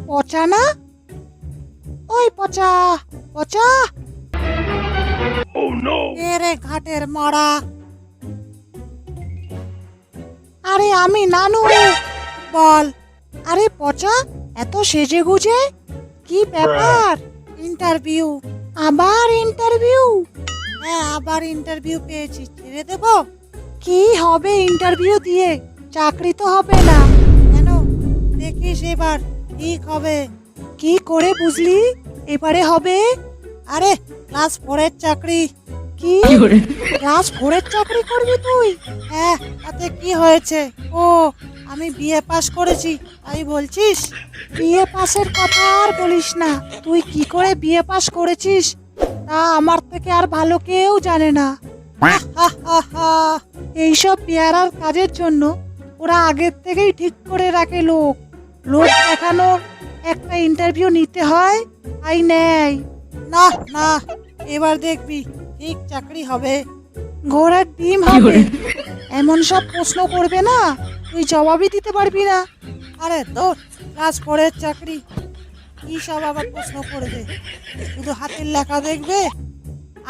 পচা না? ওই পচা, পচা। এরে ঘাটের মারা। আরে আমি নানু। বল। আরে পচা, এত সেজে গুজে কি ব্যাপার? ইন্টারভিউ। আবার ইন্টারভিউ? হ্যাঁ, আবার ইন্টারভিউ পেয়েছি, ছেড়ে দেব? কি হবে ইন্টারভিউ দিয়ে? চাকরি তো হবে না। কেন? দেখিস এবার ঠিক হবে। কি করে বুঝলি এবারে হবে? আরে ক্লাস 4-এর চাকরি। কি? ক্লাস 4-এর চাকরি করবি তুই? হ্যাঁ, তাতে কি হয়েছে? ও, আমি বিএ পাস করেছি তাই বলছিস? বিএ পাসের কথা আর বলিস না। তুই কি করে বিএ পাস করেছিস তা আমার থেকে আর ভালো কেউ জানে না। এইসব পেয়ারার কাজের জন্য ওরা আগের থেকেই ঠিক করে রাখে লোক। লোক দেখানোর একটা ইন্টারভিউ নিতে হয়, তাই নেয় না। না, এবার দেখবি ঠিক চাকরি হবে। ঘোড়ার ডিম হবে এমন সব প্রশ্ন করবে না, তুই জবাবই দিতে পারবি না। আরে তোর ক্লাস 4-এর চাকরি, কি সব আবার প্রশ্ন করবে? শুধু হাতের লেখা দেখবে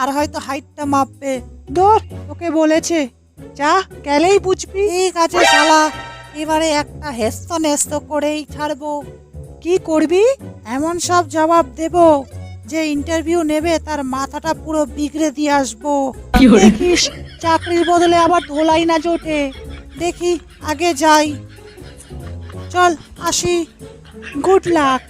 আর হয়তো হাইটটা মাপবে। ধর, তোকে বলেছে যা, গেলেই বুঝবি। ঠিক আছে শালা, এবারে একটা হেস্ত নেস্ত করেই ছাড়বো। কি করবি? এমন সব জবাব দেব যে ইন্টারভিউ নেবে তার মাথাটা পুরো বিগড়ে দিয়ে আসবো। দেখিস চাকরির বদলে আবার ধোলাই না জোটে। দেখি, আগে যাই। চল আসি। Good luck.